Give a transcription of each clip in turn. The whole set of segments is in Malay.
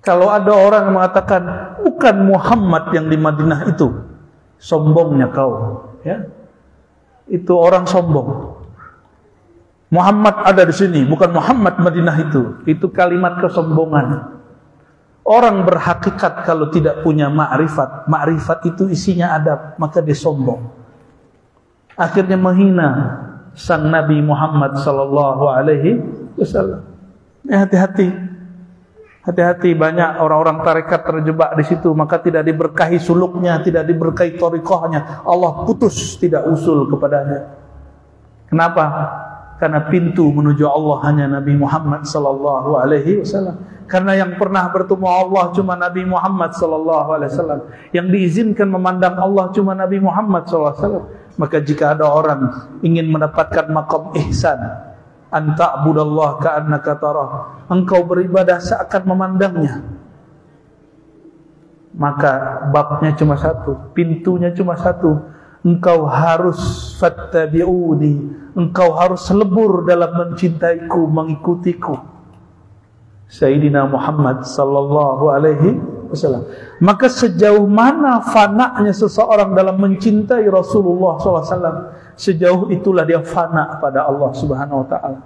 Kalau ada orang yang mengatakan bukan Muhammad yang di Madinah itu, sombongnya kau, ya. Itu orang sombong. Muhammad ada di sini, bukan Muhammad Madinah itu. Itu kalimat kesombongan. Orang berhakikat kalau tidak punya ma'rifat, ma'rifat itu isinya adab, maka dia sombong. Akhirnya menghina sang Nabi Muhammad sallallahu alaihi wasallam. Hati-hati. Hati-hati, banyak orang-orang tarekat terjebak di situ, maka tidak diberkahi suluknya, tidak diberkahi thariqahnya. Allah putus, tidak usul kepadanya. Kenapa? Karena pintu menuju Allah hanya Nabi Muhammad sallallahu alaihi wasallam. Karena yang pernah bertemu Allah cuma Nabi Muhammad sallallahu alaihi wasallam. Yang diizinkan memandang Allah cuma Nabi Muhammad sallallahu alaihi wasallam. Maka jika ada orang ingin mendapatkan maqam ihsan, anta abudallah ka'annaka tarah, engkau beribadah seakan memandangnya, maka babnya cuma satu, pintunya cuma satu. Engkau harus fattabi'uni, engkau harus lebur dalam mencintaiku, mengikutiku, Sayyidina Muhammad sallallahu alaihi wasallam. Maka sejauh mana fana'nya seseorang dalam mencintai Rasulullah sallallahu alaihi wasallam, sejauh itulah dia fana pada Allah subhanahu wa ta'ala.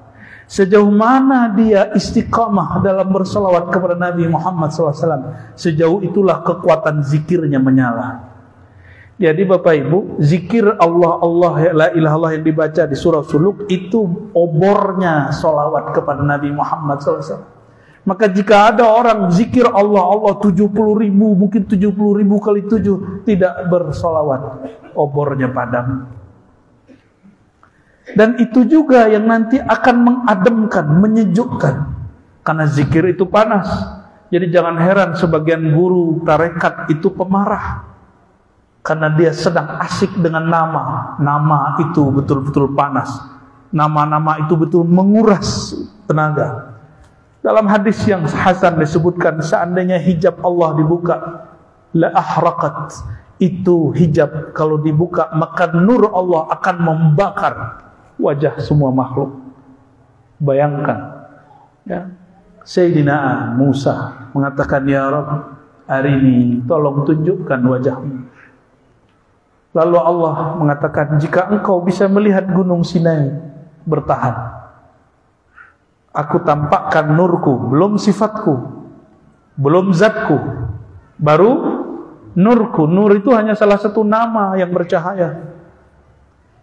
Sejauh mana dia istiqamah dalam bersalawat kepada Nabi Muhammad SAW, sejauh itulah kekuatan zikirnya menyala. Jadi Bapak Ibu, zikir Allah, Allah, la ilaha illallah yang dibaca di surah Suluk itu obornya salawat kepada Nabi Muhammad SAW. Maka jika ada orang zikir Allah, Allah 70.000, mungkin 70.000 kali 7, tidak bersalawat, obornya padam. Dan itu juga yang nanti akan mengademkan, menyejukkan. Karena zikir itu panas. Jadi jangan heran sebagian guru tarekat itu pemarah. Karena dia sedang asik dengan nama. Nama itu betul-betul panas. Nama-nama itu betul menguras tenaga. Dalam hadis yang hasan disebutkan, seandainya hijab Allah dibuka, la ahraqat, itu hijab kalau dibuka, maka nur Allah akan membakar wajah semua makhluk. Bayangkan, ya, Sayyidina Musa mengatakan, ya Rabb, hari ini tolong tunjukkan wajahmu. Lalu Allah mengatakan, jika engkau bisa melihat gunung Sinai, bertahan. Aku tampakkan nurku, belum sifatku, belum zatku, baru nurku. Nur itu hanya salah satu nama yang bercahaya.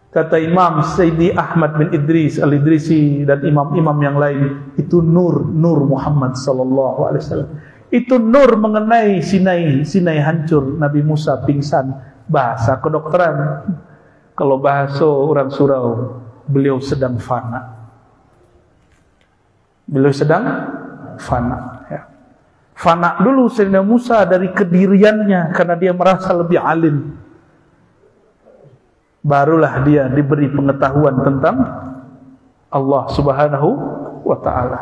Kata Imam Sayyidi Ahmad bin Idris Al-Idrisi dan imam-imam yang lain, itu nur Muhammad sallallahu alaihi wasallam. Itu nur mengenai Sinai hancur, Nabi Musa pingsan. Bahasa kedokteran, kalau bahasa orang surau, beliau sedang fana. Beliau sedang fana, ya. Fana dulu Sayyidina Musa dari kediriannya, karena dia merasa lebih alim. Barulah dia diberi pengetahuan tentang Allah subhanahu wa ta'ala.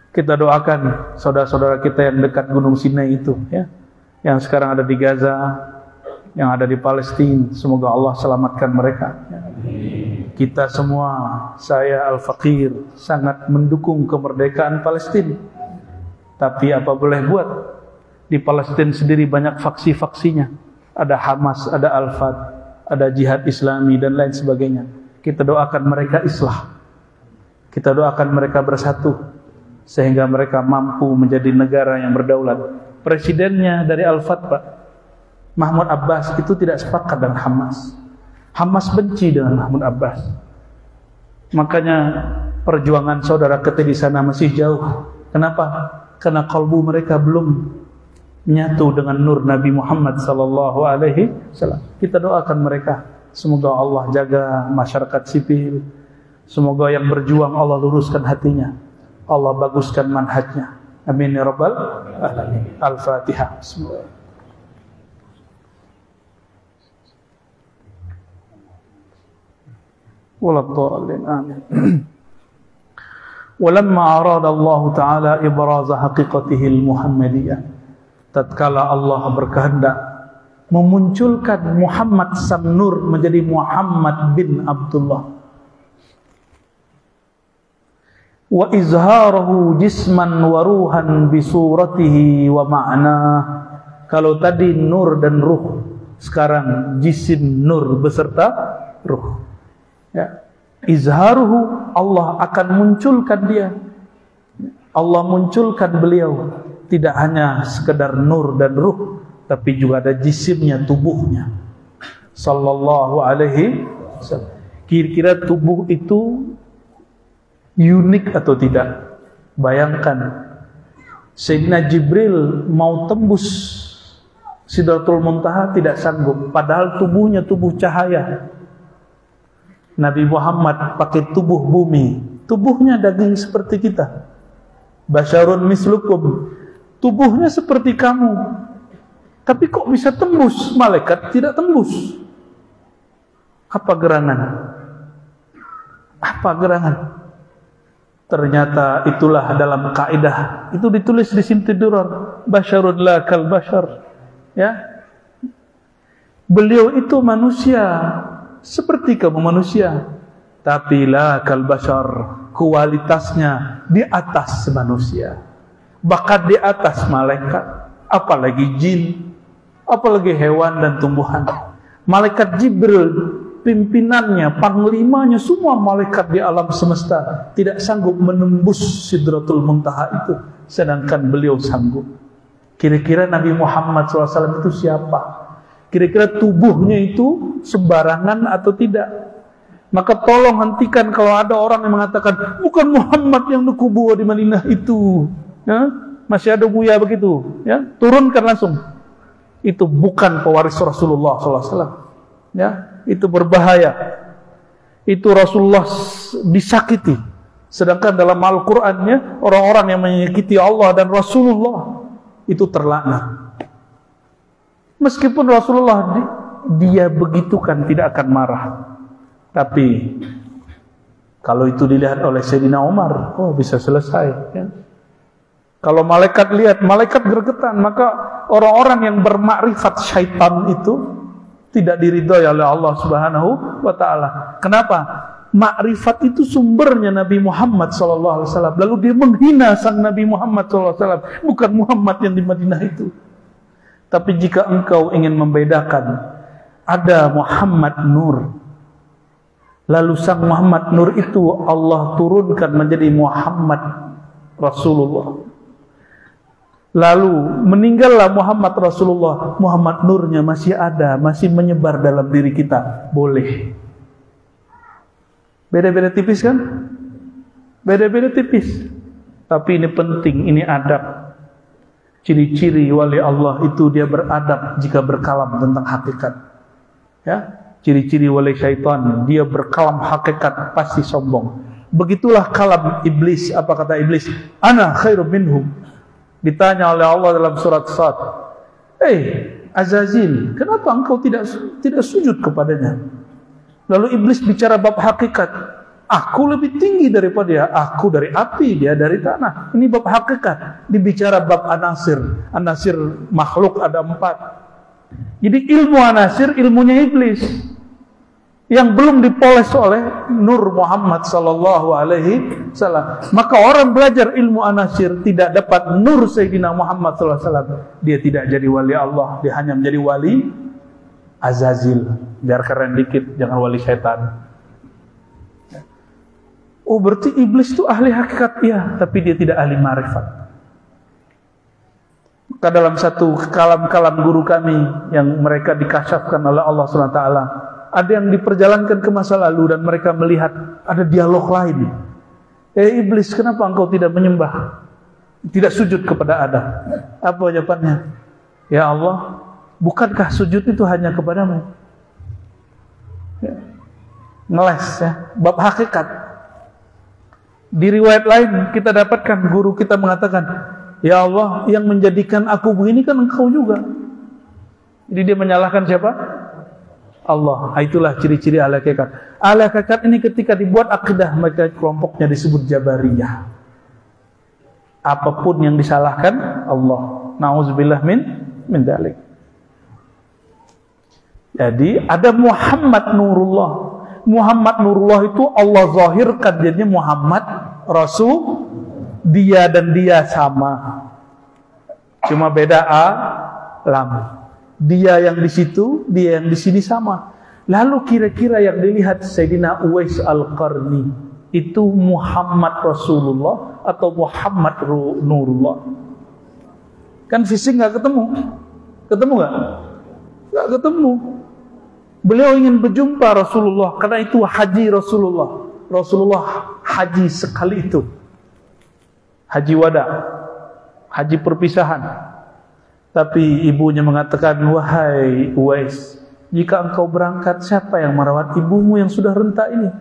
Kita doakan saudara-saudara kita yang dekat Gunung Sinai itu, ya, yang sekarang ada di Gaza, yang ada di Palestina, semoga Allah selamatkan mereka, ya. Kita semua, saya Al-Faqir, sangat mendukung kemerdekaan Palestina. Tapi apa boleh buat, di Palestina sendiri banyak faksi-faksinya. Ada Hamas, ada Al-Fat, ada Jihad Islami dan lain sebagainya. Kita doakan mereka islah. Kita doakan mereka bersatu sehingga mereka mampu menjadi negara yang berdaulat. Presidennya dari Al-Fat, Pak, Mahmud Abbas, itu tidak sepakat dengan Hamas. Hamas benci dengan Mahmud Abbas. Makanya perjuangan saudara kita di sana masih jauh. Kenapa? Karena kalbu mereka belum menyatu dengan nur Nabi Muhammad sallallahu alaihi wasallam. Kita doakan mereka, semoga Allah jaga masyarakat sipil, semoga yang berjuang Allah luruskan hatinya, Allah baguskan manhajnya. Amin ya rabbal alamin. Al-Fatihah. Bismillah. Waladhdallin. Amin. Walamma arada Allah Ta'ala ibraz haqiqatihi al-Muhammadiyah, tatkala Allah berkehendak memunculkan Muhammad sang Nur menjadi Muhammad bin Abdullah, wa izharahu jisman wa ruhan bi suratihi wa ma'na. Kalau tadi nur dan ruh, sekarang jisim nur beserta ruh. Ya. Izharuhu, Allah akan munculkan dia. Allah munculkan beliau, tidak hanya sekedar nur dan ruh, tapi juga ada jisimnya, tubuhnya. Sallallahu alaihi wasallam. Kira-kira tubuh itu unik atau tidak? Bayangkan, Sayyidina Jibril mau tembus Sidratul Muntaha tidak sanggup, padahal tubuhnya tubuh cahaya. Nabi Muhammad pakai tubuh bumi, tubuhnya daging seperti kita. Basyarun mislukum, tubuhnya seperti kamu, tapi kok bisa tembus? Malaikat tidak tembus. Apa gerangan? Apa gerangan? Ternyata itulah dalam kaidah, itu ditulis di Sintidurar, basyarun la kal basyar. Ya, beliau itu manusia seperti kamu manusia, tapi la kal bashar, kualitasnya di atas manusia, bahkan di atas malaikat, apalagi jin, apalagi hewan dan tumbuhan. Malaikat Jibril, pimpinannya, panglimanya, semua malaikat di alam semesta tidak sanggup menembus Sidratul Muntaha itu, sedangkan beliau sanggup. Kira-kira Nabi Muhammad SAW itu siapa? Kira-kira tubuhnya itu sembarangan atau tidak? Maka tolong hentikan kalau ada orang yang mengatakan bukan Muhammad yang dikubur di Madinah itu, ya? Masih ada buaya begitu, ya? Turunkan langsung. Itu bukan pewaris Rasulullah SAW, ya? Itu berbahaya. Itu Rasulullah disakiti. Sedangkan dalam Al-Qur'annya orang-orang yang menyakiti Allah dan Rasulullah itu terlaknat. Meskipun Rasulullah dia begitukan tidak akan marah, tapi kalau itu dilihat oleh Sayyidina Umar, oh bisa selesai, ya. Kalau malaikat lihat, malaikat gergetan, maka orang-orang yang bermakrifat syaitan itu tidak diridhoi oleh Allah Subhanahu wa taala. Kenapa? Makrifat itu sumbernya Nabi Muhammad SAW. Lalu dia menghina sang Nabi Muhammad SAW. Bukan Muhammad yang di Madinah itu. Tapi jika engkau ingin membedakan, ada Muhammad Nur, lalu sang Muhammad Nur itu Allah turunkan menjadi Muhammad Rasulullah. Lalu meninggallah Muhammad Rasulullah, Muhammad Nurnya masih ada, masih menyebar dalam diri kita. Boleh. Beda-beda tipis kan? Beda-beda tipis. Tapi ini penting, ini adab. Ciri-ciri wali Allah itu dia beradab jika berkalam tentang hakikat. Ya, ciri-ciri wali syaitan, dia berkalam hakikat pasti sombong. Begitulah kalam iblis. Apa kata iblis? Ana khairum minhum. Ditanya oleh Allah dalam surat Sad. Azazil, kenapa engkau tidak sujud kepadanya? Lalu iblis bicara bab hakikat. Aku lebih tinggi daripada dia. Aku dari api, dia dari tanah. Ini bab hakikat. Dibicara bab anasir. Anasir makhluk ada 4. Jadi ilmu anasir, ilmunya iblis, yang belum dipoles oleh Nur Muhammad sallallahu alaihi wasallam. Maka orang belajar ilmu anasir tidak dapat nur Sayyidina Muhammad sallallahu alaihi wasallam, dia tidak jadi wali Allah, dia hanya menjadi wali Azazil. Biar keren dikit, jangan wali syaitan. Oh, berarti iblis itu ahli hakikat, ya, tapi dia tidak ahli marifat. Maka dalam satu kalam-kalam guru kami yang mereka dikasyafkan oleh Allah SWT, ada yang diperjalankan ke masa lalu dan mereka melihat ada dialog lain. Iblis, kenapa engkau tidak menyembah, tidak sujud kepada Adam? Apa jawabannya? Ya Allah, bukankah sujud itu hanya kepadamu? Ya. Ngeles, ya, bab hakikat. Di riwayat lain kita dapatkan guru kita mengatakan, ya Allah, yang menjadikan aku begini kan engkau juga. Jadi dia menyalahkan siapa? Allah. Itulah ciri-ciri ahli hakikat. Ahli hakikat ini ketika dibuat akidah, mereka kelompoknya disebut Jabariyah. Apapun yang disalahkan Allah. Nauzubillah min dzalik. Jadi ada Muhammad Nurullah. Muhammad Nurullah itu Allah zahirkan, jadinya Muhammad Rasul. Dia dan dia sama, cuma beda alam. Dia yang di situ, dia yang di sini sama. Lalu kira-kira yang dilihat Sayyidina Uwais Al-Qarni itu Muhammad Rasulullah atau Muhammad Nurullah? Kan fisik nggak ketemu, ketemu nggak? Nggak ketemu. Beliau ingin berjumpa Rasulullah, karena itu haji Rasulullah. Rasulullah haji sekali itu, haji wada, haji perpisahan. Tapi ibunya mengatakan, wahai Uwais, jika engkau berangkat, siapa yang merawat ibumu yang sudah renta ini?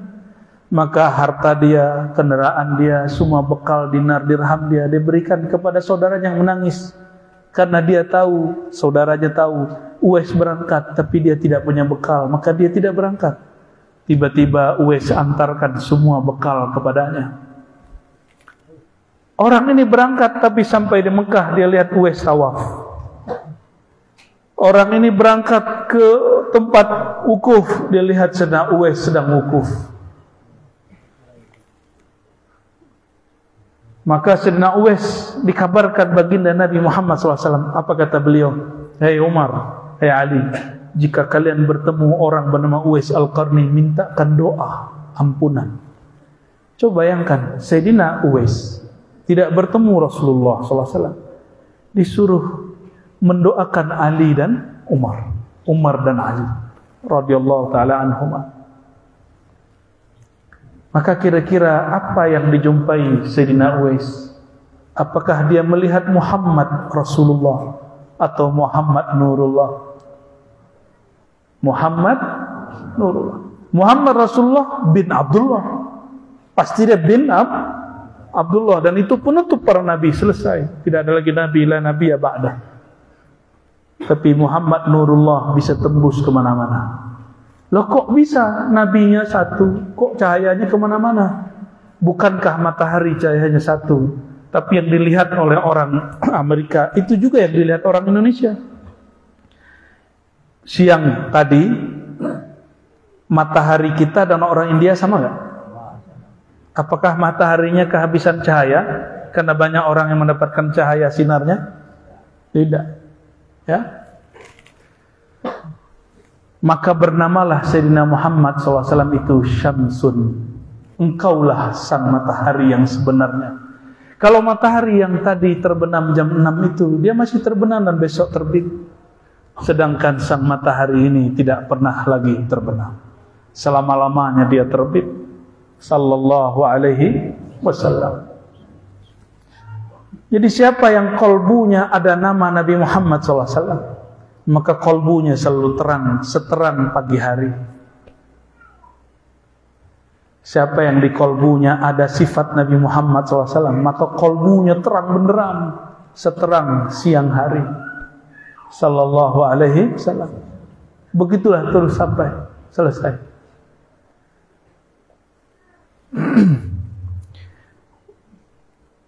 Maka harta dia, kendaraan dia, semua bekal dinar dirham dia berikan kepada saudaranya yang menangis. Karena dia tahu, saudaranya tahu, Uwais berangkat tapi dia tidak punya bekal, maka dia tidak berangkat. Tiba-tiba Uwais antarkan semua bekal kepadanya. Orang ini berangkat tapi sampai di Mekah dia lihat Uwais tawaf. Orang ini berangkat ke tempat wukuf, dia lihat Sayyidina Uwais sedang wukuf. Maka Sayyidina Uwais dikabarkan baginda Nabi Muhammad SAW. Apa kata beliau? Hei Umar, hei Ali, jika kalian bertemu orang bernama Uwais Al-Qarni, mintakan doa ampunan. Coba bayangkan, Sayyidina Uwais tidak bertemu Rasulullah SAW, disuruh mendoakan Ali dan Umar dan Ali radhiyallahu taala anhuma. Maka kira-kira apa yang dijumpai Sayyidina Uwais? Apakah dia melihat Muhammad Rasulullah atau Muhammad Nurullah? Muhammad Nurullah. Muhammad Rasulullah bin Abdullah. Pasti dia bin Abdullah, dan itu penutup para nabi, selesai. Tidak ada lagi nabi, la nabi ya ba'dah. Tapi Muhammad Nurullah bisa tembus kemana-mana. Loh kok bisa nabinya satu, kok cahayanya kemana-mana? Bukankah matahari cahayanya satu, tapi yang dilihat oleh orang Amerika itu juga yang dilihat orang Indonesia. Siang tadi matahari kita dan orang India sama nggak? Apakah mataharinya kehabisan cahaya karena banyak orang yang mendapatkan cahaya sinarnya? Tidak. Ya, maka bernamalah Sayyidina Muhammad SAW itu Syamsun. Engkaulah sang matahari yang sebenarnya. Kalau matahari yang tadi terbenam jam 6 itu, dia masih terbenam dan besok terbit. Sedangkan sang matahari ini tidak pernah lagi terbenam, selama-lamanya dia terbit. Sallallahu alaihi wasallam. Jadi siapa yang kolbunya ada nama Nabi Muhammad SAW, maka kolbunya selalu terang, seterang pagi hari. Siapa yang di kolbunya ada sifat Nabi Muhammad SAW, maka kolbunya terang benderang, seterang siang hari. Sallallahu alaihi wasallam. Begitulah terus sampai selesai.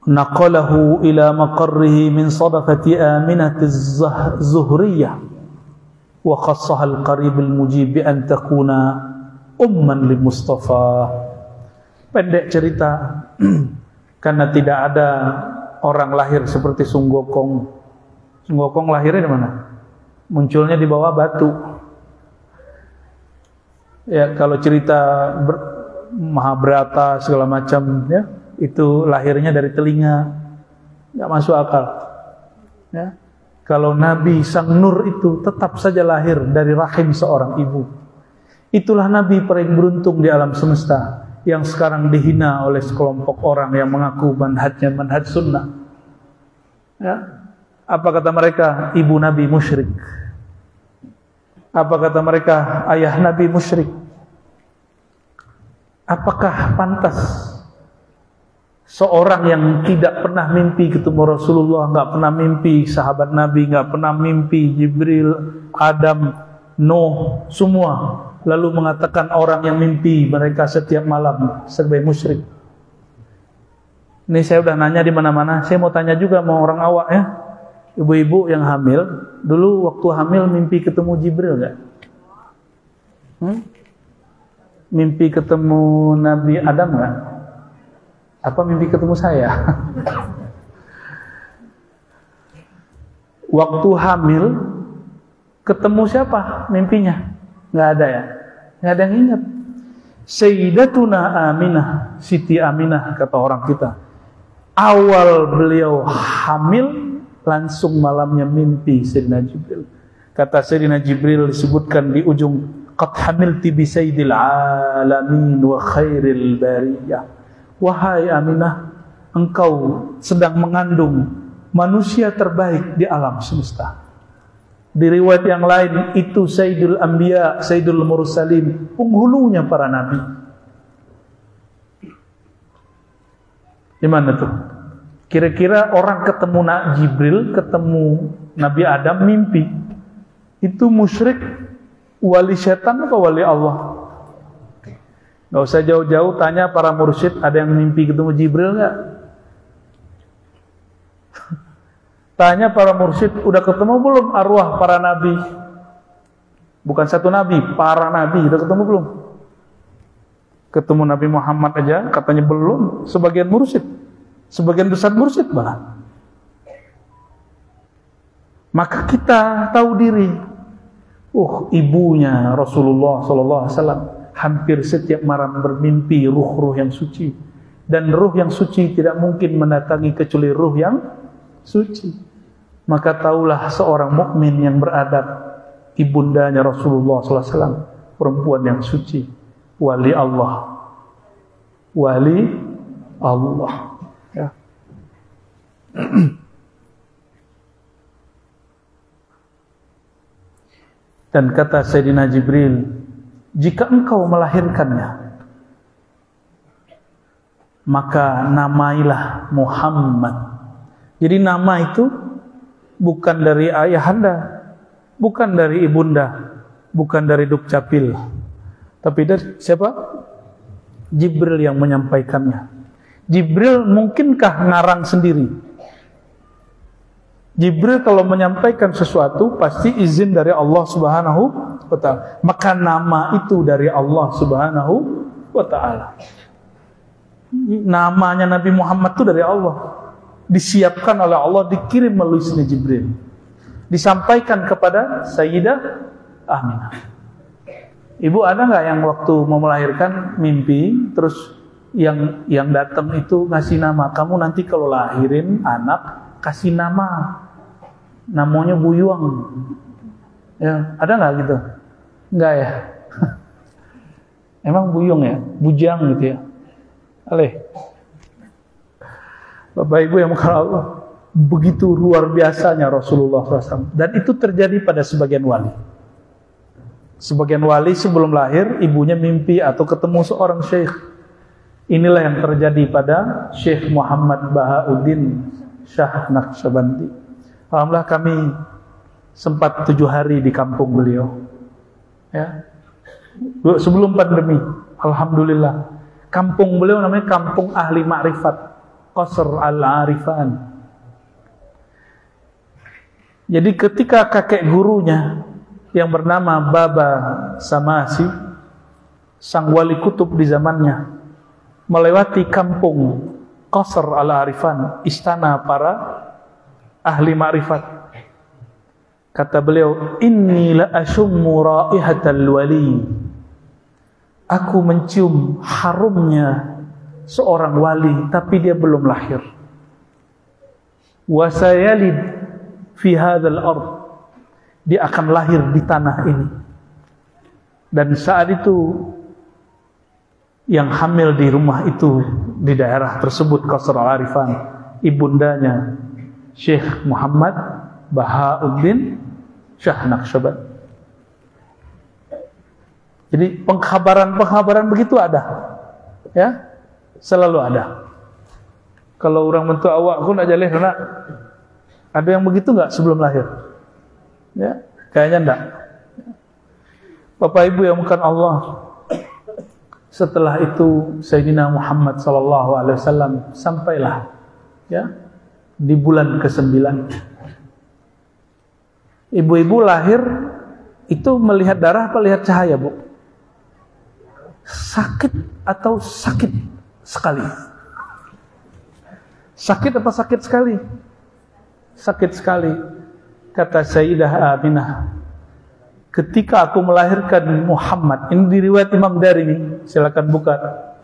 Naqalahu ila maqarrihi min sadaqati Aminati az-Zuhriyah wa khassaha al-qarib al-mujib bi an takuna umman li Mustafa. Pendek cerita, karena tidak ada orang lahir seperti Sung Gokong. Sung Gokong lahirnya di mana? Munculnya di bawah batu. Ya, kalau cerita Mahabharata segala macam, ya, itu lahirnya dari telinga, nggak masuk akal. Ya. Kalau Nabi Sang Nur itu tetap saja lahir dari rahim seorang ibu. Itulah Nabi paling beruntung di alam semesta, yang sekarang dihina oleh sekelompok orang yang mengaku manhajnya manhaj sunnah. Ya. Apa kata mereka? Ibu Nabi musyrik. Apa kata mereka? Ayah Nabi musyrik. Apakah pantas seorang yang tidak pernah mimpi ketemu Rasulullah, nggak pernah mimpi sahabat Nabi, nggak pernah mimpi Jibril, Adam, Nuh, semua, lalu mengatakan orang yang mimpi mereka setiap malam sebagai musyrik? Ini saya udah nanya di mana-mana. Saya mau tanya juga sama orang awak, ya, ibu-ibu yang hamil, dulu waktu hamil mimpi ketemu Jibril nggak? mimpi ketemu Nabi Adam nggak? Apa mimpi ketemu saya? Waktu hamil ketemu siapa mimpinya? Nggak ada ya? Nggak ada yang ingat. Sayyidatuna Aminah, Siti Aminah kata orang kita. Awal beliau hamil langsung malamnya mimpi Sayyidina Jibril. Kata Sayyidina Jibril disebutkan di ujung, qad hamilti bi sayyidil alamin wa khairil bariyah. Wahai Aminah, engkau sedang mengandung manusia terbaik di alam semesta. Di riwayat yang lain itu Sayyidul Anbiya, Sayyidul Mursalin, penghulunya para nabi. Gimana tuh? Kira-kira orang ketemu Jibril, ketemu Nabi Adam mimpi. Itu musyrik, wali setan atau wali Allah? Gak usah jauh-jauh tanya para mursyid, ada yang mimpi ketemu Jibril gak? Tanya para mursyid, udah ketemu belum arwah para nabi? Bukan satu nabi, para nabi, udah ketemu belum? Ketemu Nabi Muhammad aja, katanya belum. Sebagian mursyid, sebagian besar mursyid malah. Maka kita tahu diri. Ibunya Rasulullah SAW hampir setiap malam bermimpi ruh-ruh yang suci. Dan ruh yang suci tidak mungkin mendatangi kecuali ruh yang suci. Maka taulah seorang mukmin yang beradab, ibundanya Rasulullah SAW, perempuan yang suci, wali Allah, wali Allah. Ya. Dan kata Sayyidina Jibril, jika engkau melahirkannya, maka namailah Muhammad. Jadi nama itu bukan dari ayahanda, bukan dari ibunda, bukan dari Dukcapil, tapi dari siapa? Jibril yang menyampaikannya. Jibril mungkinkah ngarang sendiri? Jibril kalau menyampaikan sesuatu pasti izin dari Allah Subhanahu wa ta'ala. Maka nama itu dari Allah Subhanahu wa ta'ala. Namanya Nabi Muhammad itu dari Allah. Disiapkan oleh Allah, dikirim melalui Sayyidina Jibril. Disampaikan kepada Sayyidah Aminah. Ibu ada nggak yang waktu mau melahirkan mimpi, terus yang datang itu ngasih nama, kamu nanti kalau lahirin anak kasih nama, namanya Buyuang. Ya, ada nggak gitu? Nggak ya? Emang Buyung ya, Bujang gitu ya? Aleh. Bapak Ibu yang mengasihi Allah, begitu luar biasanya Rasulullah SAW. Dan itu terjadi pada sebagian wali. Sebagian wali sebelum lahir, ibunya mimpi atau ketemu seorang syekh. Inilah yang terjadi pada Syekh Muhammad Bahauddin Shah Naqsyabandi. Alhamdulillah kami sempat 7 hari di kampung beliau. Ya. Sebelum pandemi, alhamdulillah. Kampung beliau namanya Kampung Ahli Ma'rifat, Qasr Al-Arifan. Jadi ketika kakek gurunya yang bernama Baba Samasi, sang wali kutub di zamannya, melewati kampung Qasr Al-Arifan, istana para ahli ma'rifat, kata beliau, inni la ashummu raihatal wali. Aku mencium harumnya seorang wali, tapi dia belum lahir. Wa sayalid fi hadzal ard. Dia akan lahir di tanah ini. Dan saat itu yang hamil di rumah itu, di daerah tersebut Qasr Al-Arifan, ibundanya Syekh Muhammad Bahauddin Shah Naqsyabandi. Jadi pengkhabaran begitu ada, ya, selalu ada. Kalau orang bentuk awak pun aja leh, nak ada yang begitu nggak sebelum lahir? Ya, kayaknya enggak. Bapak Ibu yang bukan Allah. Setelah itu Sayyidina Muhammad SAW sampailah, ya, di bulan ke-9. Ibu-ibu lahir itu melihat darah apa lihat cahaya, Bu? sakit atau sakit sekali? Sakit apa sakit sekali? Sakit sekali. Kata Sayyidah Aminah, ketika aku melahirkan Muhammad, ini diriwayat Imam Darimi, silakan buka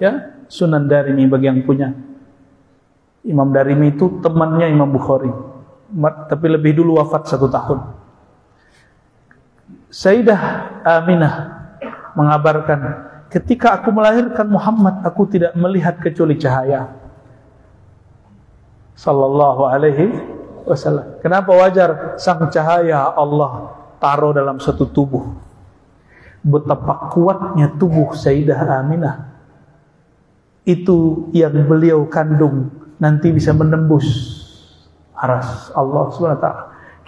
ya, Sunan Darimi bagi yang punya. Imam Darimi itu temannya Imam Bukhari, tapi lebih dulu wafat 1 tahun. Sayyidah Aminah mengabarkan, ketika aku melahirkan Muhammad, aku tidak melihat kecuali cahaya. Sallallahu alaihi wasallam. Kenapa wajar sang cahaya Allah taruh dalam satu tubuh? Betapa kuatnya tubuh Sayyidah Aminah. Itu yang beliau kandung nanti bisa menembus aras Allah SWT.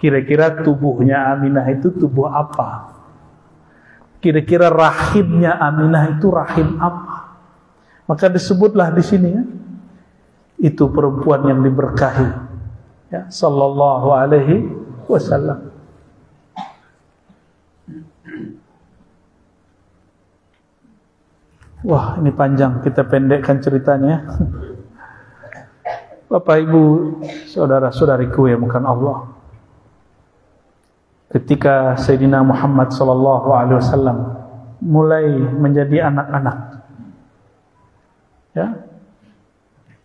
Kira-kira tubuhnya Aminah itu tubuh apa? Kira-kira rahimnya Aminah itu rahim apa? Maka disebutlah di sini ya, itu perempuan yang diberkahi ya, sallallahu alaihi wasallam. Wah, ini panjang, kita pendekkan ceritanya. Bapak Ibu, saudara-saudariku yang bukan Allah, ketika Sayyidina Muhammad sallallahu alaihi wasallam mulai menjadi anak-anak, ya,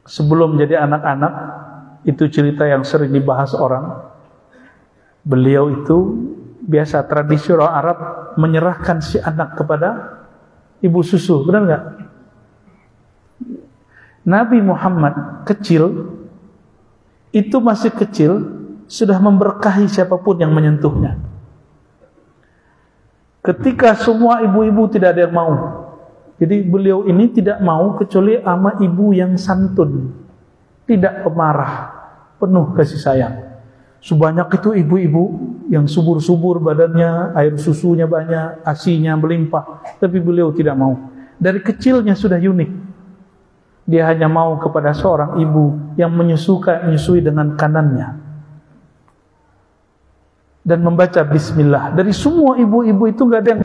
sebelum jadi anak-anak, itu cerita yang sering dibahas orang. Beliau itu biasa, tradisi orang Arab menyerahkan si anak kepada ibu susu, benar nggak? Nabi Muhammad kecil, itu masih kecil, sudah memberkahi siapapun yang menyentuhnya. Ketika semua ibu-ibu tidak ada yang mau, jadi beliau ini tidak mau kecuali sama ibu yang santun, tidak pemarah, penuh kasih sayang. Sebanyak itu ibu-ibu yang subur-subur badannya, air susunya banyak, asinya melimpah, tapi beliau tidak mau. Dari kecilnya sudah unik. Dia hanya mau kepada seorang ibu yang menyusui dengan kanannya dan membaca bismillah. Dari semua ibu-ibu itu nggak ada yang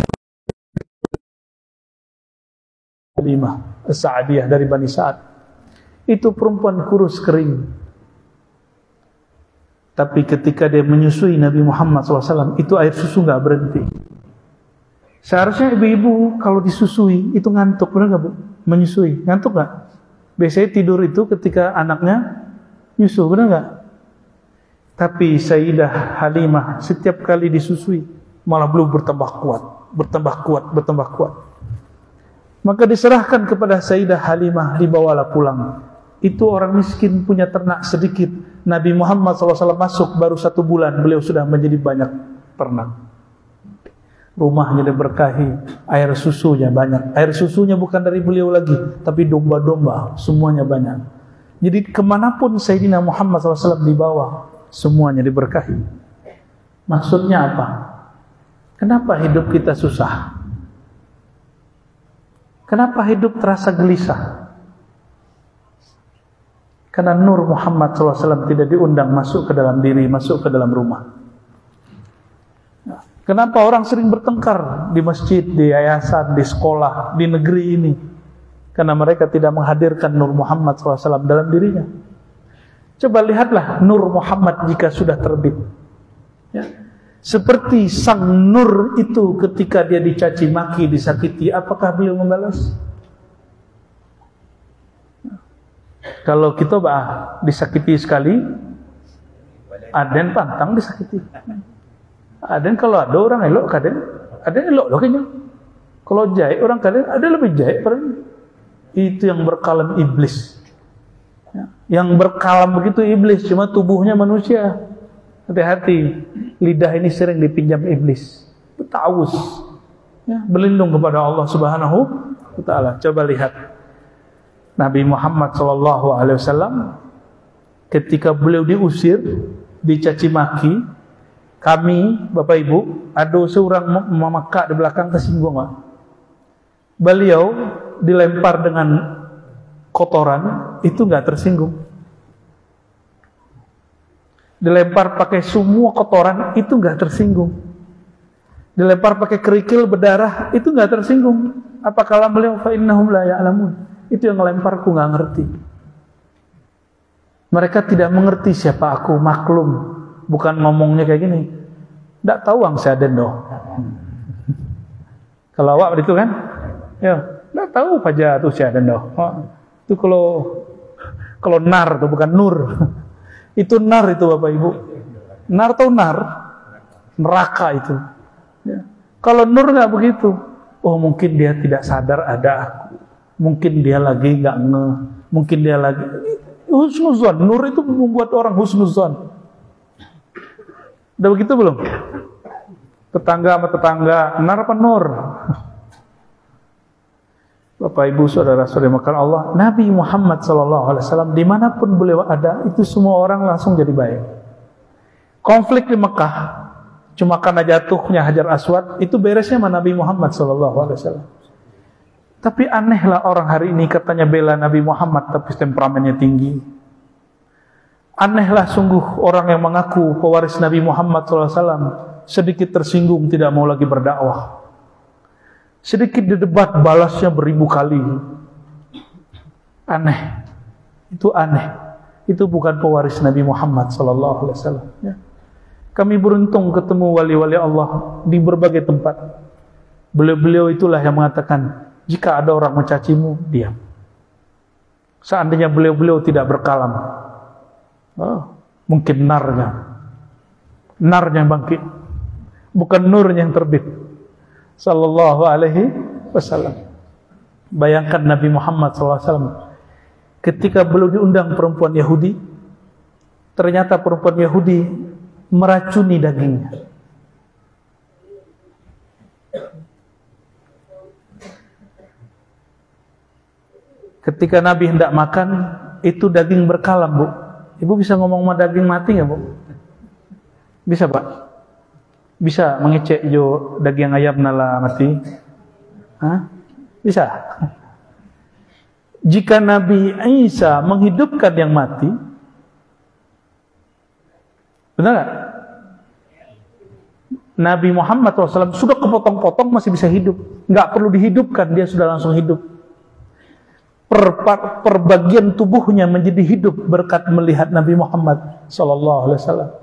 Halimah As-Sa'diyah dari Bani Sa'ad. Itu perempuan kurus kering. Tapi ketika dia menyusui Nabi Muhammad SAW, itu air susu nggak berhenti. Seharusnya ibu-ibu kalau disusui itu ngantuk, benar nggak Bu? Menyusui, ngantuk nggak? Biasanya tidur itu ketika anaknya nyusu, benar nggak? Tapi Sayyidah Halimah setiap kali disusui malah belum bertambah kuat, bertambah kuat, bertambah kuat. Maka diserahkan kepada Sayyidah Halimah, dibawalah pulang. Itu orang miskin punya ternak sedikit. Nabi Muhammad SAW masuk baru 1 bulan, beliau sudah menjadi banyak ternak. Rumahnya diberkahi, air susunya banyak. Air susunya bukan dari beliau lagi, tapi domba-domba, semuanya banyak. Jadi kemanapun Sayyidina Muhammad SAW dibawa, semuanya diberkahi. Maksudnya apa? Kenapa hidup kita susah? Kenapa hidup terasa gelisah? Karena Nur Muhammad SAW tidak diundang masuk ke dalam diri, masuk ke dalam rumah. Kenapa orang sering bertengkar di masjid, di yayasan, di sekolah, di negeri ini? Karena mereka tidak menghadirkan Nur Muhammad SAW dalam dirinya. Coba lihatlah Nur Muhammad jika sudah terbit. Ya. Seperti sang Nur itu ketika dia dicaci maki, disakiti, apakah beliau membalas? Kalau kita disakiti sekali, ada yang pantang disakiti. Ada yang kalau ada orang elok, ada yang elok loh kayaknya. Kalau jaik orang kadang ada lebih jaik. Itu yang berkalam iblis. Yang berkalam begitu iblis, cuma tubuhnya manusia. Hati-hati, lidah ini sering dipinjam iblis. Betawus. Ya, berlindung kepada Allah Subhanahu wa Ta'ala. Coba lihat Nabi Muhammad SAW ketika beliau diusir, dicaci maki, kami Bapak Ibu ada seorang memakak di belakang, tersinggung nggak? Beliau dilempar dengan kotoran, itu nggak tersinggung. Dilempar pakai semua kotoran, itu nggak tersinggung. Dilempar pakai kerikil berdarah, itu nggak tersinggung. Apa kala beliau fa innahum la ya'lamun. Itu yang ngelemparku nggak ngerti. Mereka tidak mengerti siapa aku, maklum. Bukan ngomongnya kayak gini. Nggak tahu ang saya dendo. Kalau awak begitu kan? Ya, nggak tahu aja tuh saya dendo. Itu kalau nar tuh bukan nur. Itu nar itu Bapak Ibu. Nar atau nar? Neraka itu. Ya. Kalau nur nggak begitu. Oh mungkin dia tidak sadar ada aku. Mungkin dia lagi nggak mungkin dia lagi husnuzon. Nur itu membuat orang husnuzon. Udah begitu belum? Tetangga sama tetangga, nar apa nur? Bapak Ibu saudara-saudari makan Allah, Nabi Muhammad SAW dimanapun beliau ada, itu semua orang langsung jadi baik. Konflik di Mekah, cuma karena jatuhnya Hajar Aswad, itu beresnya sama Nabi Muhammad SAW. Tapi anehlah orang hari ini katanya bela Nabi Muhammad, tapi temperamennya tinggi. Anehlah sungguh orang yang mengaku pewaris Nabi Muhammad SAW, sedikit tersinggung tidak mau lagi berdakwah. Sedikit didebat balasnya beribu kali. Aneh. Itu aneh. Itu bukan pewaris Nabi Muhammad SAW. Ya. Kami beruntung ketemu wali-wali Allah di berbagai tempat. Beliau-beliau itulah yang mengatakan, jika ada orang mencacimu, diam. Seandainya beliau-beliau tidak berkalam, mungkin narnya bangkit, bukan nurnya yang terbit. Sallallahu alaihi wasallam. Bayangkan Nabi Muhammad SAW ketika beliau diundang perempuan Yahudi, ternyata perempuan Yahudi meracuni dagingnya. Ketika Nabi hendak makan, itu daging berkalam, Bu. Ibu bisa ngomong sama daging mati nggak, Bu? Bisa, Pak? Bisa mengecek jo daging ayam nala mati? Hah? Bisa? Jika Nabi Isa menghidupkan yang mati, benar nggak? Nabi Muhammad SAW sudah kepotong-potong masih bisa hidup, nggak perlu dihidupkan, dia sudah langsung hidup. Per bagian tubuhnya menjadi hidup berkat melihat Nabi Muhammad SAW.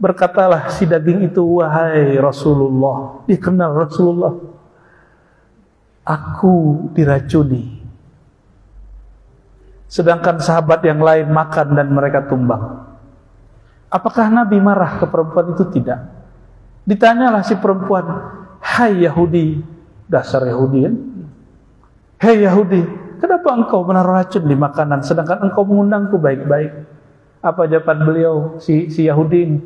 Berkatalah si daging itu, wahai Rasulullah, dikenal Rasulullah, aku diracuni. Sedangkan sahabat yang lain makan dan mereka tumbang. Apakah Nabi marah ke perempuan itu? Tidak. Ditanyalah si perempuan, hai Yahudi, dasar Yahudi kan? Hei Yahudi, kenapa engkau menaruh racun di makanan sedangkan engkau mengundangku baik-baik? Apa jawaban beliau si Yahudi ini?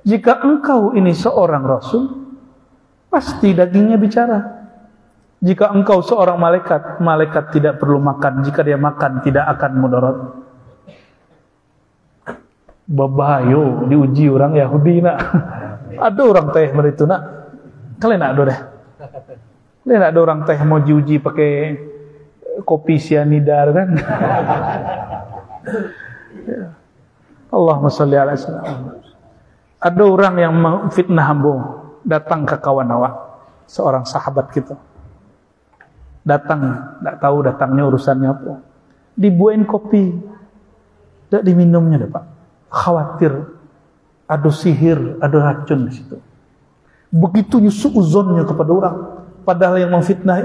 Jika engkau ini seorang rasul, pasti dagingnya bicara. Jika engkau seorang malaikat, malaikat tidak perlu makan. Jika dia makan, tidak akan mudarat. Babayo diuji orang Yahudi nak. Ada orang teh meritu nak. Kalian nak ada deh. Kalian ada orang teh mau diuji pakai kopi sianida kan? Allahumma sholli ala sayyidina. Ada orang yang fitnah ambo, datang ke kawan awak, seorang sahabat kita. Datang, tak tahu datangnya urusannya apa. Dibuain kopi, tak diminumnya deh Pak. Khawatir ada sihir, ada racun di situ. Begitu suuzonnya kepada orang, padahal yang memfitnah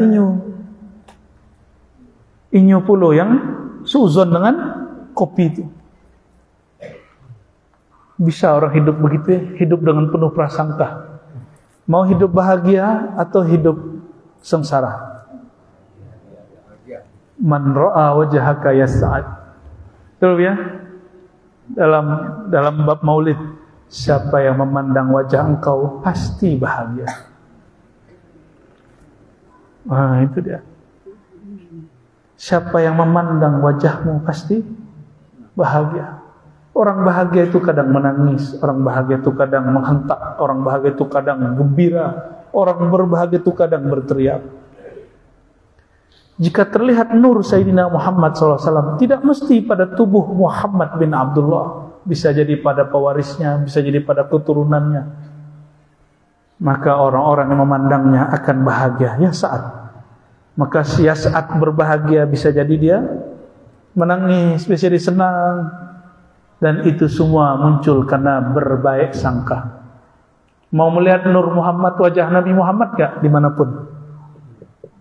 inyo pula yang suuzon dengan kopi itu. Bisa orang hidup begitu ya? Hidup dengan penuh prasangka. Mau hidup bahagia atau hidup sengsara? Man ra'a wajhaka yas'ad. Betul ya? Dalam bab maulid, siapa yang memandang wajah engkau pasti bahagia. Wah, itu dia. Siapa yang memandang wajahmu pasti bahagia. Orang bahagia itu kadang menangis, orang bahagia itu kadang menghentak, orang bahagia itu kadang gembira, orang berbahagia itu kadang berteriak. Jika terlihat nur Sayyidina Muhammad SAW, tidak mesti pada tubuh Muhammad bin Abdullah, bisa jadi pada pewarisnya, bisa jadi pada keturunannya. Maka orang-orang yang memandangnya akan bahagia. Ya saat Maka saat berbahagia bisa jadi dia menangis, bisa jadi senang. Dan itu semua muncul karena berbaik sangka. Mau melihat nur Muhammad, wajah Nabi Muhammad gak dimanapun?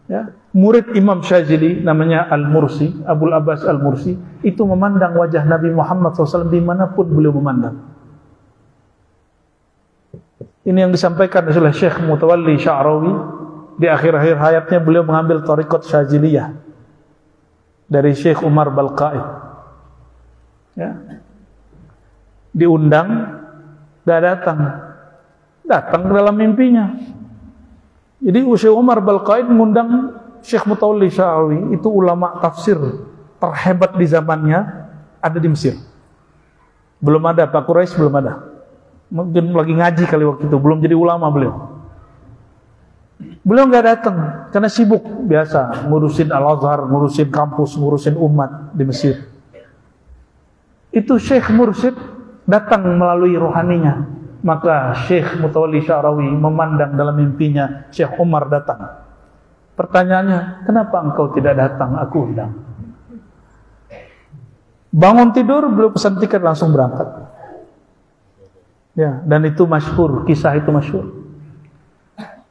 Ya. Murid Imam Syazili namanya Al-Mursi, Abul Abbas Al-Mursi, itu memandang wajah Nabi Muhammad SAW dimanapun beliau memandang. Ini yang disampaikan oleh Syekh Mutawalli Sya'rawi. Di akhir-akhir hayatnya beliau mengambil thariqat Syaziliyah dari Syekh Umar Balqaid. Ya. Diundang, gak datang. Datang ke dalam mimpinya. Jadi Syekh Umar Balqaid mengundang Syekh Mutawalli Sya'rawi, itu ulama tafsir terhebat di zamannya, ada di Mesir. Belum ada, Pak Quraisy belum ada. Mungkin lagi ngaji kali waktu itu, belum jadi ulama beliau. Beliau nggak datang karena sibuk biasa ngurusin Al-Azhar, ngurusin kampus, ngurusin umat di Mesir. Itu Syekh Mursyid datang melalui rohaninya. Maka Syekh Mutawalli Sya'rawi memandang dalam mimpinya Syekh Umar datang. Pertanyaannya, kenapa engkau tidak datang? Aku undang. Bangun tidur, beliau pesan tiket langsung berangkat. Ya, dan itu masyhur, kisah itu masyhur.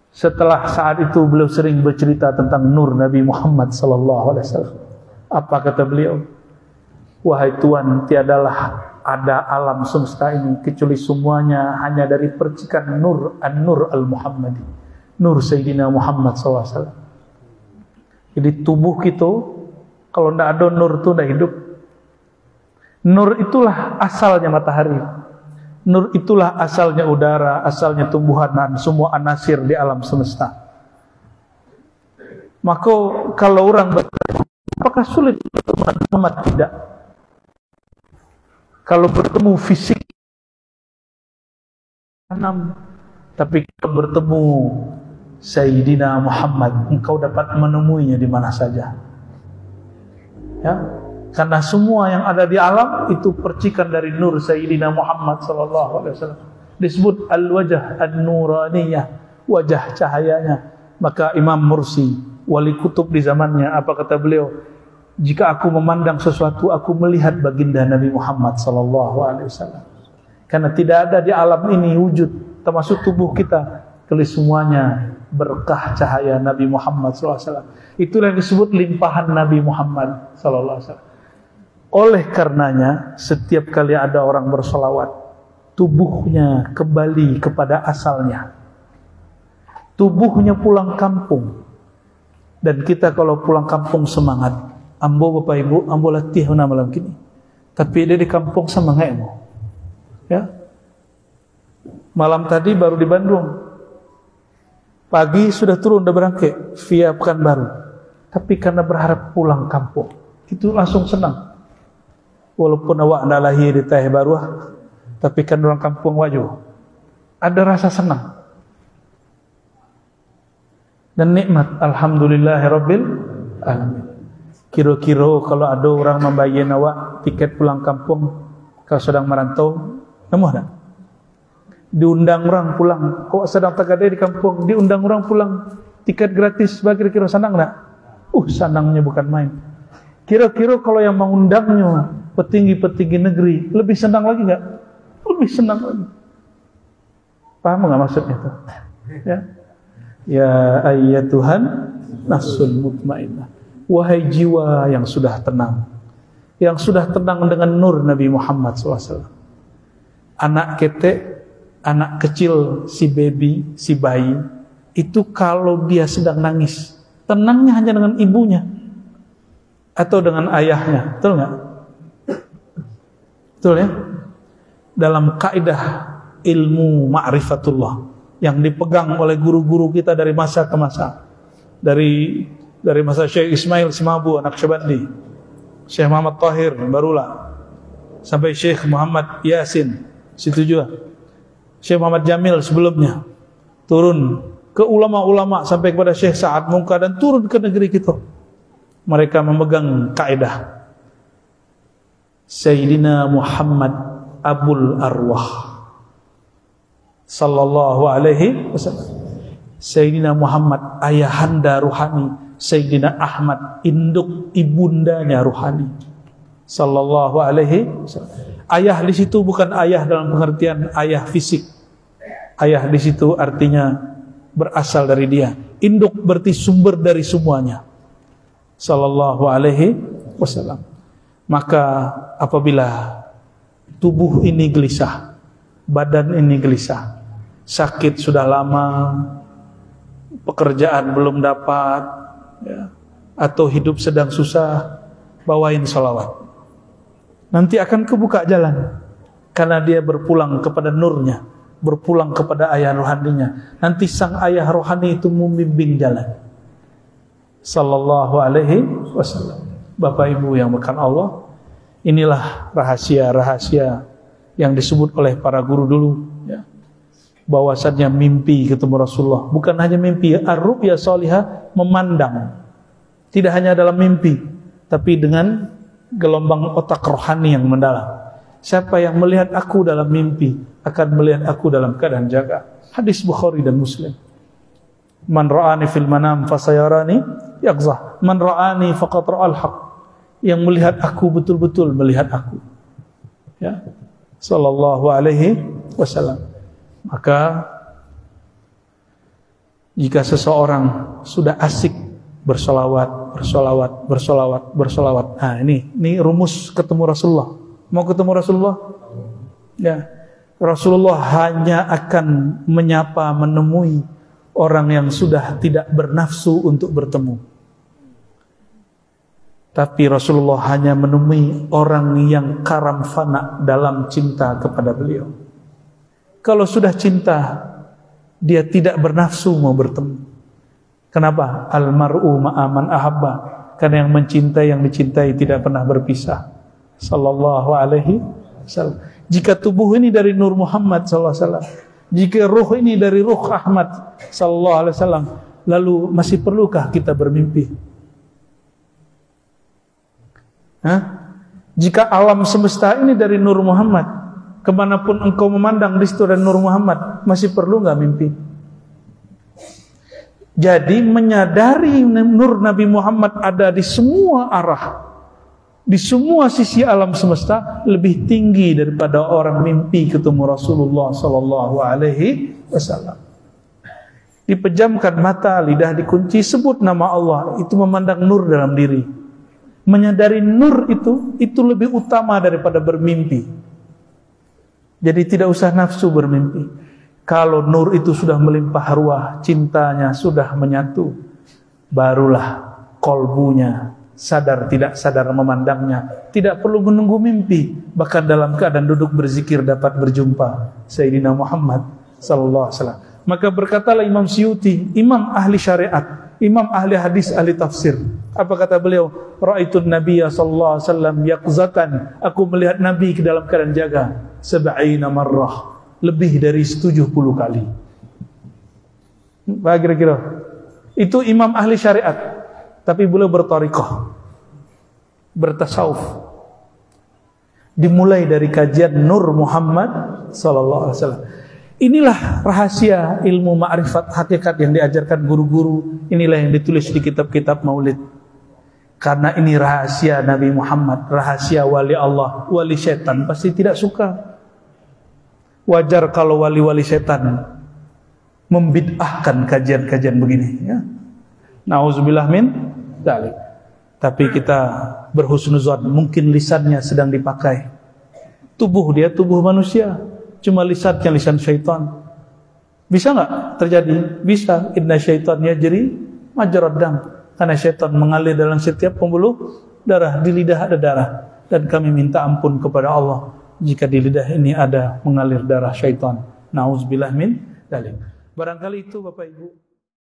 Setelah saat itu beliau sering bercerita tentang nur Nabi Muhammad SAW. Apa kata beliau? Wahai Tuhan, tiadalah ada alam semesta ini kecuali semuanya hanya dari percikan nur an-nur al-Muhammadi, nur Sayyidina Muhammad SAW. Jadi tubuh kita kalau tidak ada nur itu tidak hidup. Nur itulah asalnya matahari. Nur itulah asalnya udara, asalnya tumbuhan dan semua anasir di alam semesta. Maka kalau orang bertanya, apakah sulit bertemu Muhammad? Tidak. Kalau bertemu fisik, tapi kalau bertemu Sayyidina Muhammad, engkau dapat menemuinya di mana saja. Ya, karena semua yang ada di alam itu percikan dari nur Sayyidina Muhammad SAW. Disebut al-wajah an-nuraniyah, wajah cahayanya. Maka Imam Mursi, wali kutub di zamannya, apa kata beliau? Jika aku memandang sesuatu, aku melihat baginda Nabi Muhammad SAW. Karena tidak ada di alam ini wujud, termasuk tubuh kita, kecuali semuanya berkah cahaya Nabi Muhammad SAW. Itulah yang disebut limpahan Nabi Muhammad SAW. Oleh karenanya, setiap kali ada orang bersolawat, tubuhnya kembali kepada asalnya. Tubuhnya pulang kampung. Dan kita kalau pulang kampung semangat. Ambo Bapak Ibu, ambo latih malam kini. Tapi dia di kampung semangat mo. Ya. Malam tadi baru di Bandung. Pagi sudah turun, udah berangkat via Pekanbaru. Tapi karena berharap pulang kampung, itu langsung senang. Walaupun awak nak lahir di Teh Baruah, tapi kan orang kampung waju, ada rasa senang dan nikmat. Alhamdulillahirabbil alamin. Kira-kira kalau ada orang membayar awak tiket pulang kampung, kalau sedang merantau, nemu tak? Diundang orang pulang, kau sedang tagade di kampung, diundang orang pulang, tiket gratis, kira-kira senang tak? Senangnya bukan main. Kira-kira kalau yang mengundangnya petinggi-petinggi negeri, lebih senang lagi enggak? Lebih senang lagi. Paham enggak maksudnya itu? Ya. Ya ayyatuhan nafsul mutmainnah. Wahai jiwa yang sudah tenang. Yang sudah tenang dengan nur Nabi Muhammad SAW. Anak ketek, anak kecil, si baby, si bayi, itu kalau dia sedang nangis, tenangnya hanya dengan ibunya atau dengan ayahnya. Betul enggak? Betul ya? Dalam kaidah ilmu ma'rifatullah yang dipegang oleh guru-guru kita dari masa ke masa, dari masa Syekh Ismail Simabu Naqsyabandi, Syekh Muhammad Tahir Barula, sampai Syekh Muhammad Yasin situ juga, Syekh Muhammad Jamil sebelumnya, turun ke ulama-ulama sampai kepada Syekh Sa'ad Mungka dan turun ke negeri kita. Mereka memegang kaidah Sayyidina Muhammad Abul Arwah sallallahu alaihi wasallam. Sayyidina Muhammad ayahanda ruhani, Sayyidina Ahmad, induk ibundanya ruhani. Sallallahu alaihi wasallam. Ayah di situ bukan ayah dalam pengertian ayah fisik. Ayah di situ artinya berasal dari dia. Induk berarti sumber dari semuanya. Sallallahu alaihi wasallam. Maka apabila tubuh ini gelisah, badan ini gelisah, sakit sudah lama, pekerjaan belum dapat, ya, atau hidup sedang susah, bawain salawat. Nanti akan kebuka jalan, karena dia berpulang kepada nurnya, berpulang kepada ayah rohaninya. Nanti sang ayah rohani itu membimbing jalan. Sallallahu alaihi wasallam. Bapak Ibu yang berkahan Allah, inilah rahasia-rahasia yang disebut oleh para guru dulu, ya. Bahwasannya mimpi ketemu Rasulullah bukan hanya mimpi, ar-ru'ya shalihah, memandang. Tidak hanya dalam mimpi, tapi dengan gelombang otak rohani yang mendalam. Siapa yang melihat aku dalam mimpi akan melihat aku dalam keadaan jaga. Hadis Bukhari dan Muslim. Man ra'ani fil manam fasayarani yaqzah. Man ra'ani faqad ra'al haq. Yang melihat aku betul-betul melihat aku. Ya. Sallallahu alaihi wasallam. Maka jika seseorang sudah asik bersolawat, nah ini rumus ketemu Rasulullah. Mau ketemu Rasulullah? Ya, Rasulullah hanya akan menyapa, menemui orang yang sudah tidak bernafsu untuk bertemu. Tapi Rasulullah hanya menemui orang yang karam fana dalam cinta kepada beliau. Kalau sudah cinta, dia tidak bernafsu mau bertemu. Kenapa? Almar'u ma'aman ahabba. Karena yang mencintai, yang dicintai tidak pernah berpisah. Sallallahu alaihi wasallam. Jika tubuh ini dari Nur Muhammad sallallahu alaihi wasallam, jika ruh ini dari ruh Ahmad sallallahu alaihi wasallam, lalu masih perlukah kita bermimpi? Jika alam semesta ini dari Nur Muhammad, kemanapun engkau memandang di situ dan Nur Muhammad, masih perlu nggak mimpi? Jadi menyadari Nur Nabi Muhammad ada di semua arah, di semua sisi alam semesta, lebih tinggi daripada orang mimpi ketemu Rasulullah Sallallahu Alaihi Wasallam. Dipejamkan mata, lidah dikunci, sebut nama Allah, itu memandang nur dalam diri. Menyadari nur itu lebih utama daripada bermimpi. Jadi tidak usah nafsu bermimpi. Kalau nur itu sudah melimpah ruah, cintanya sudah menyatu, barulah kolbunya sadar tidak sadar memandangnya. Tidak perlu menunggu mimpi, bahkan dalam keadaan duduk berzikir dapat berjumpa Sayyidina Muhammad sallallahu alaihi wasallam. Maka berkatalah Imam Suyuti, imam ahli syariat, imam ahli hadis, ahli tafsir. Apa kata beliau? Ra'aitun Nabiyya sallallahu alaihi wasallam yaqzatan. Aku melihat Nabi ke dalam keadaan jaga 70 marrah, lebih dari 70 kali. Apa kira-kira? Itu imam ahli syariat, tapi beliau berthariqah, bertasawuf. Dimulai dari kajian Nur Muhammad sallallahu alaihi wasallam. Inilah rahasia ilmu ma'rifat hakikat yang diajarkan guru-guru. Inilah yang ditulis di kitab-kitab maulid. Karena ini rahasia Nabi Muhammad, rahasia wali Allah. Wali setan pasti tidak suka. Wajar kalau wali-wali setan membid'ahkan kajian-kajian begini, ya. Nauzubillah min dzalik. Tapi kita berhusnuzon, mungkin lisannya sedang dipakai. Tubuh dia tubuh manusia, cuma lisannya lisan syaitan. Bisa nggak terjadi? Bisa. Inna syaitan yajri majrad dam. Karena syaitan mengalir dalam setiap pembuluh darah. Di lidah ada darah. Dan kami minta ampun kepada Allah jika di lidah ini ada mengalir darah syaitan. Nauzubillah min dzalik. Barangkali itu Bapak Ibu.